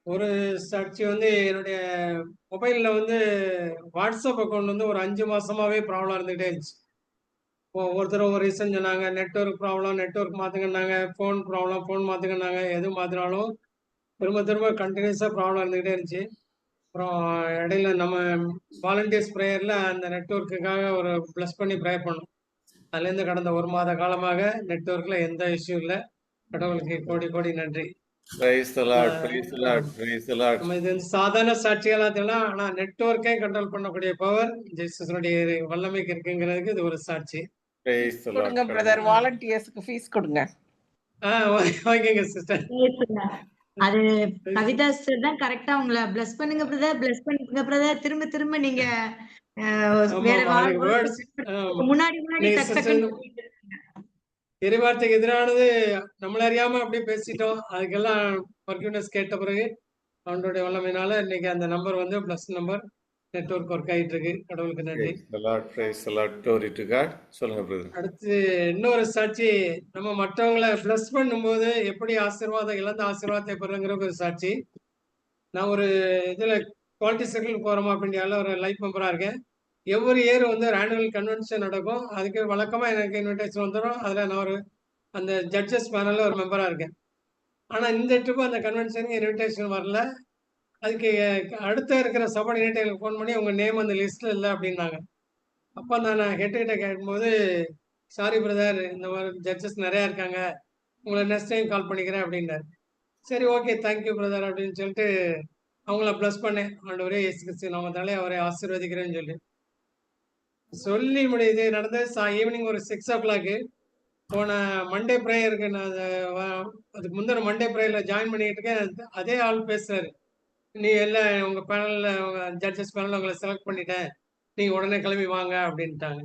ஒரு சாட்சி வந்து என்னுடைய மொபைல்ல வந்து வாட்ஸ்அப் அக்கவுண்ட் வந்து ஒரு 5 மாசமாவே ப்ராப்ளம் இருந்துகிட்டே இருந்துச்சு. ஒவ்வொருத்தரும் ஒவ்வொரு ரீசன் சொன்னாங்க. நெட்வொர்க் ப்ராப்ளம், நெட்வொர்க் மாத்துங்கன்னாங்க. ஃபோன் ப்ராப்ளம், ஃபோன் மாத்துங்கன்னாங்க. எது மாத்துனாலும் திரும்ப திரும்ப கன்டினியூஸா ப்ராப்ளம் இருந்துகிட்டே இருந்துச்சு. அப்புறம் இடையில நம்ம வாலண்டியர்ஸ் பிரேயர்ல அந்த நெட்வொர்க்குக்காக ஒரு பிளஸ் பண்ணி ப்ரேயர் பண்ணோம். அதுலேருந்து கடந்த 1 மாத காலமாக நெட்வொர்க்ல எந்த இஷ்யூ இல்ல. கடவுளுக்கு கோடி கோடி நன்றி. Praise the Lord, ah praise the Lord, praise the Lord. நம்ம இது வந்து சாதாரண சாட்சிகளா தெரியலாம். ஆனா நெட்வொர்க்கே கண்ட்ரோல் பண்ணக்கூடிய பவர் ஜீசஸுடைய வல்லமைக்கு இருக்குங்கிறதுக்கு இது ஒரு சாட்சி. Praise the Lord. கொடுங்க பிரதர், வாலண்டியர்ஸ்க்கு ஃபீஸ் கொடுங்க. ஓகேங்க சிஸ்டர். அது கவிதா சிஸ்டர் தான் கரெக்டா உங்களை பிளஸ் பண்ணுங்க பிரதர், பிளஸ் பண்ணுங்க பிரதர். திரும்ப திரும்ப நீங்க வேற முன்னாடி முன்னாடி டக் டக்குன்னு இறைவார்த்தைக்கு எதிரானது நம்மள அறியாம அப்படியே பேசிட்டோம். அதுக்கெல்லாம் ஃபர்கிவ்னஸ் கேட்ட பிறகு அவனுடைய வல்லமையினால இன்னைக்கு அந்த நம்பர் வந்து பிளஸ் நம்பர் நெட்வொர்க் ஒர்க் ஆயிட்டு இருக்கு. கடவுளுக்கு நன்றி. Praise the Lord, praise the Lord, glory to God. சொல்லுங்க பிரதர். அடுத்து இன்னொரு சாட்சி, நம்ம மற்றவங்களை பிளஸ் பண்ணும்போது எப்படி ஆசீர்வாதம் இழந்த ஆசீர்வாதத்தை பெறுங்கிற ஒரு சாட்சி. நான் ஒரு இதுல குவாலிட்டி சர்க்கிள் போறோமா இந்தியாவில் ஒரு லைஃப் மெம்பரா இருக்கேன். எவ்வொரு இயர் வந்து ஒரு ஆனுவல் கன்வென்ஷன் நடக்கும். அதுக்கு வழக்கமா எனக்கு இன்விடேஷன் வந்துடும். அதுல நான் ஒரு அந்த ஜட்ஜஸ் பேனல்ல ஒரு மெம்பரா இருக்கேன். ஆனா இந்த ட்ரிப் அந்த கன்வென்ஷனுக்கு இன்விடேஷன் வரல. அதுக்கு அடுத்த இருக்கிற சபார்டினேட்டுகளுக்கு ஃபோன் பண்ணி உங்க நேம் அந்த லிஸ்ட்ல இல்லை அப்படின்னாங்க. அப்ப நான் ஹெட் கிட்ட கேட்கும்போது, சாரி பிரதர், இந்த மாதிரி ஜட்ஜஸ் நிறைய இருக்காங்க, உங்களை நெக்ஸ்ட் டைம் கால் பண்ணிக்கிறேன் அப்படின்னாரு. சரி ஓகே தேங்க்யூ பிரதர் அப்படின்னு சொல்லிட்டு அவங்கள ப்ளஸ் பண்ணேன். ஆண்டவரே இயேசு கிறிஸ்து நாமத்தாலே அவரை ஆசீர்வதிக்கிறேன்னு சொல்லி முடியுது. நடந்தது ஈவினிங் ஒரு 6:00 போன மண்டே ப்ரேயருக்கு நான் அதுக்கு முந்தின மண்டே ப்ரேயர்ல ஜாயின் பண்ணிட்டு இருக்கேன். அதே ஆள் பேசுறாரு, நீ எல்லாம் உங்க பேனல்ல உங்க ஜட்ஜஸ் பேனல்ல உங்களை செலக்ட் பண்ணிட்டேன், நீங்க உடனே கிளம்பி வாங்க அப்படின்ட்டாங்க.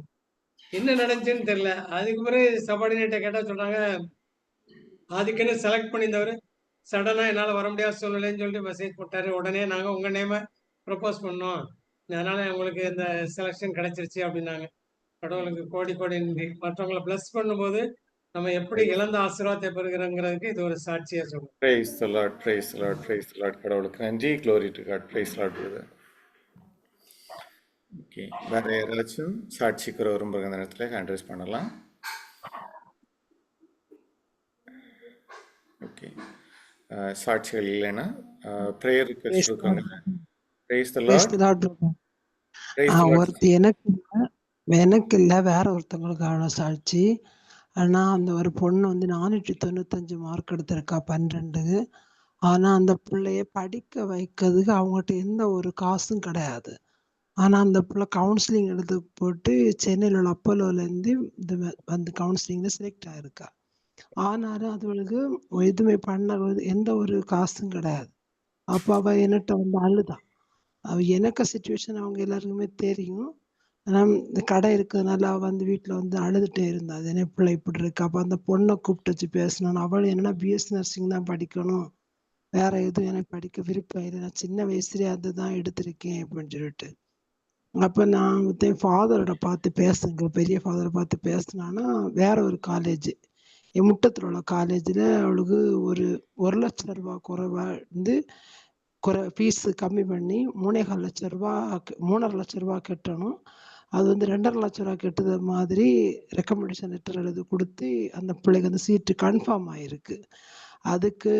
என்ன நடந்துச்சுன்னு தெரியல. அதுக்கு பிறகு சபார்டினேட்டை கேட்டா சொல்றாங்க, அதுக்குன்னு செலக்ட் பண்ணியிருந்தவர் சடனா என்னால் வர முடியாத சூழ்நிலைன்னு சொல்லிட்டு மெசேஜ் போட்டாரு. உடனே நாங்க உங்க நேமை ப்ரப்போஸ் பண்ணோம், அதனால உங்களுக்கு இந்த செலக்ஷன் கிடைச்சிருச்சு அப்படின்னாங்க. கடவுளுக்கு கோடி கோடி நன்றி. மற்றவங்களை பிளஸ் பண்ணும்போது நம்ம எப்படி இழந்த ஆசீர்வாதத்தை பெறுகிறோங்கிறதுக்கு இது ஒரு சாட்சியா சொல்லுவோம். Praise the Lord, praise the Lord, praise the Lord. கடவுளுக்கு நன்றி, glory to God, praise the Lord brother. Okay, வேற யாராச்சும் சாட்சிக்கிற விரும்புகிற நேரத்துல ஹேண்ட் ரைஸ் பண்ணலாம். ஓகே, சாட்சிகள் இல்லைன்னா ப்ரேயர் ரிக்வெஸ்ட் இருக்காங்க. Praise the Lord. Praise the Lord. ஒருத்தி எனக்கு இல்ல வேற ஒருத்தவங்களுக்கான சாட்சி. ஆனா அந்த ஒரு பொண்ணு வந்து 495 மார்க் எடுத்திருக்கா 12. ஆனா அந்த பிள்ளைய படிக்க வைக்கிறதுக்கு அவங்ககிட்ட எந்த ஒரு காசும் கிடையாது. ஆனா அந்த பிள்ளை கவுன்சிலிங் எடுத்து போட்டு சென்னையில் உள்ள அப்போலோல இருந்து வந்து கவுன்சிலிங்ல செலக்ட் ஆயிருக்கா. ஆனாலும் அதுகளுக்கு எதுவுமே பண்ண எந்த ஒரு காசும் கிடையாது. அப்ப அவ என்கிட்ட வந்து அழுதான். அவ எனக்கு சுச்சுவேஷன் அவங்க எல்லாருக்குமே தெரியும். ஆனா இந்த கடை இருக்கிறதுனால அவ வந்து வீட்டுல வந்து அழுதுட்டே இருந்தா, அது என்ன பிள்ளை இப்படி இருக்கு. அப்ப அந்த பொண்ணை கூப்பிட்டு வச்சு பேசணும். அவள் என்னன்னா பிஎஸ்சி நர்சிங் தான் படிக்கணும், வேற எதுவும் எனக்கு படிக்க விருப்பம் இல்லை, நான் சின்ன வயசுலயே அதுதான் எடுத்திருக்கேன் அப்படின்னு சொல்லிட்டு. அப்ப நான் ஃபாதரோட பார்த்து பேசுங்க, பெரிய ஃபாதரை பார்த்து பேசினான்னா வேற ஒரு காலேஜ் முட்டத்தில் உள்ள காலேஜ்ல அவளுக்கு ஒரு 1,00,000 ரூபாய் குறைவா இருந்து ஃபீஸ் கம்மி பண்ணி 3,4 லட்சம் ரூபாய் 3,5 லட்சம் ரூபாய் கட்டணும். அது வந்து 2,5 லட்சம் ரூபாய் கெட்டது மாதிரி ரெக்கமெண்டேஷன் லெட்டர் எழுதி கொடுத்து அந்த பிள்ளைக்கு வந்து சீட்டு கன்ஃபார்ம் ஆயிருக்கு. அதுக்கு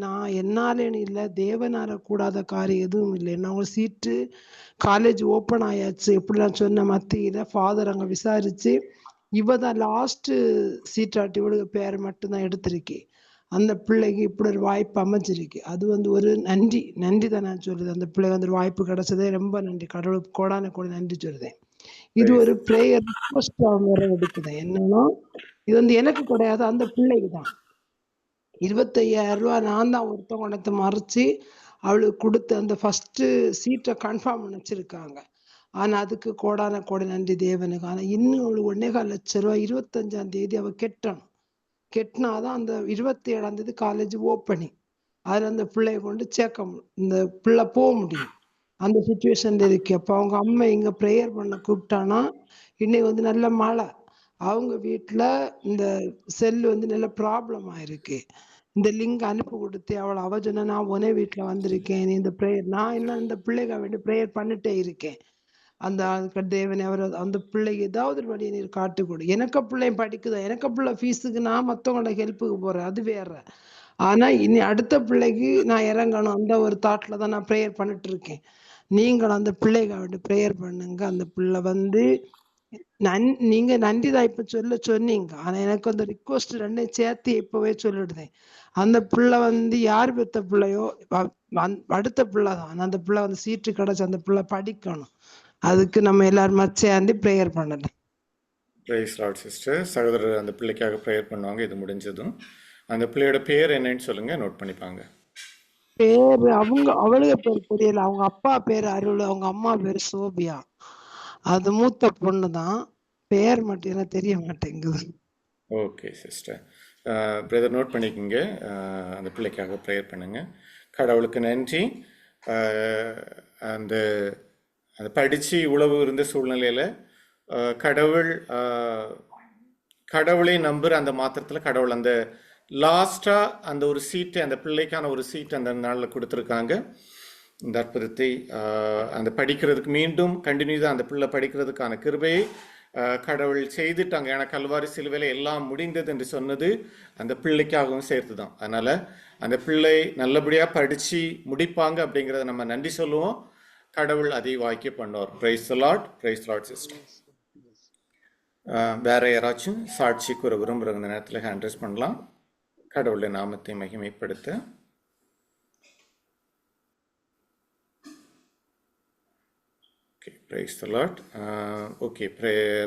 நான் என்னாலேன்னு இல்லை, தேவனால கூடாத காரியம் எதுவும் இல்லை. என்ன அவங்க சீட்டு காலேஜ் ஓப்பன் ஆயாச்சு எப்படி நான் சொன்ன மத்தியில ஃபாதர் அங்க விசாரிச்சு இவ தான் லாஸ்ட் சீட்டாட்டி இவளுக்கு பேர் மட்டும்தான் எடுத்திருக்கேன். அந்த பிள்ளைக்கு இப்படி ஒரு வாய்ப்பு அமைஞ்சிருக்கு. அது வந்து ஒரு நன்றி தான் நான் சொல்லுது. அந்த பிள்ளைக்கு வந்து ஒரு வாய்ப்பு கிடைச்சதே ரொம்ப நன்றி, கடவுளுக்கு கோடான கோடி நன்றி சொல்லுதேன். இது ஒரு பிரேயர் வேற எடுக்குது. என்னன்னா இது வந்து எனக்கு கிடையாது, அந்த பிள்ளைக்கு தான் 25,000 ரூபாய் நான் தான் ஒருத்தவங்க கொண்டத்தை மறைச்சு அவளுக்கு கொடுத்து அந்த ஃபர்ஸ்ட் சீட்டை கன்ஃபார்ம் பண்ணி வச்சிருக்காங்க. ஆனா அதுக்கு கோடான கோடி நன்றி தேவனுக்கு. ஆனா இன்னும் அவளுக்கு 1,4 லட்சம் ரூபாய் 25ஆம் தேதி அவ கெட்டினாதான் அந்த 27ஆம் தேதி காலேஜ் ஓப்பனிங். அதுல அந்த பிள்ளைய கொண்டு சேர்க்க இந்த பிள்ளை போக முடியும். அந்த சுச்சுவேஷன்ல இருக்கு. அப்ப அவங்க அம்மா இங்க ப்ரேயர் பண்ண கூப்பிட்டானா இன்னைக்கு வந்து நல்ல மழை, அவங்க வீட்டுல இந்த செல்லு வந்து நல்ல ப்ராப்ளம் ஆயிருக்கு. இந்த லிங்க் அனுப்பி கொடுத்து அவ சொன்னா நான் உனே வீட்டுல வந்திருக்கேன், நீ இந்த ப்ரேயர் நான் இன்னும் இந்த பிள்ளைங்க வேண்டி ப்ரேயர் பண்ணிட்டே இருக்கேன். அந்த தேவனை அவர் அந்த பிள்ளைக்கு ஏதாவது ஒரு வழியை நீர் காட்டி கொடு. எனக்கு பிள்ளையும் படிக்குதா, எனக்கு பிள்ளை ஃபீஸுக்கு நான் மத்தவங்களோட ஹெல்ப்புக்கு போறேன், அது வேற. ஆனா இனி அடுத்த பிள்ளைக்கு நான் இறங்கணும், அந்த ஒரு தாட்ல தான் நான் ப்ரேயர் பண்ணிட்டு இருக்கேன். நீங்கள் அந்த பிள்ளைங்க வேண்டி ப்ரேயர் பண்ணுங்க. அந்த பிள்ளை வந்து நீங்க நன்றிதான் இப்ப சொன்னீங்க. ஆனா எனக்கு அந்த ரிக்வஸ்ட் ரெண்டையும் சேர்த்து இப்பவே சொல்லிடுதேன். அந்த பிள்ளை வந்து யார் பெத்த பிள்ளையோ அடுத்த பிள்ளைதான். ஆனா அந்த பிள்ளை வந்து சீட்டு கிடைச்சு அந்த பிள்ளை படிக்கணும். அதுக்கு நம்ம எல்லாரும் சேர்ந்து ப்ரேயர் பண்ணலாம். Praise lord sister. சகோதரர் அந்த பிள்ளைக்காக ப்ரேயர் பண்ணுவாங்க. இது முடிஞ்சதும் அந்த பிள்ளையோட பேர் என்னன்னு சொல்லுங்க, நோட் பண்ணிப்பாங்க. பேரு அவளுக்கு பேர் தெரியல. அவங்க அப்பா பேரு அருள், அவங்க அம்மா பேரு சோபியா. அது மூத்த பொண்ணு தான். பேர் மட்டும் எனக்கு தெரிய மாட்டேங்குது. Okay sister. பிரதர் நோட் பண்ணிக்கோங்க. அந்த பிள்ளைக்காக ப்ரேயர் பண்ணுங்க. கடவுளுக்கு நன்றி. அந்த அந்த படித்து உழவு இருந்த சூழ்நிலையில் கடவுளை நம்புகிற அந்த மாத்திரத்தில் கடவுள் அந்த லாஸ்ட்டாக அந்த ஒரு சீட்டை, அந்த பிள்ளைக்கான ஒரு சீட் அந்த நாளில் கொடுத்துருக்காங்க. இந்த அற்புதத்தை அந்த படிக்கிறதுக்கு மீண்டும் கண்டினியூ அந்த பிள்ளை படிக்கிறதுக்கான கிருபையை கடவுள் செய்துட்டாங்க. ஏன்னா கல்வாரி சிலுவையில் எல்லாம் முடிந்தது என்று சொன்னது அந்த பிள்ளைக்காகவும் சேர்த்து தான். அதனால் அந்த பிள்ளை நல்லபடியாக படித்து முடிப்பாங்க அப்படிங்கிறத நம்ம நன்றி சொல்லுவோம். கடவுள் அதை வாய்க்க பண்ணுவார். Praise the Lord. Praise the Lord sister. வேற யாராச்சும் சாட்சி கூற விரும்புகிற இந்த நேரத்தில் ஹேண்ட் ரைஸ் பண்ணலாம். கடவுளுடைய நாமத்தை மகிமைப்படுத்த. Okay, praise the Lord. Okay, prayer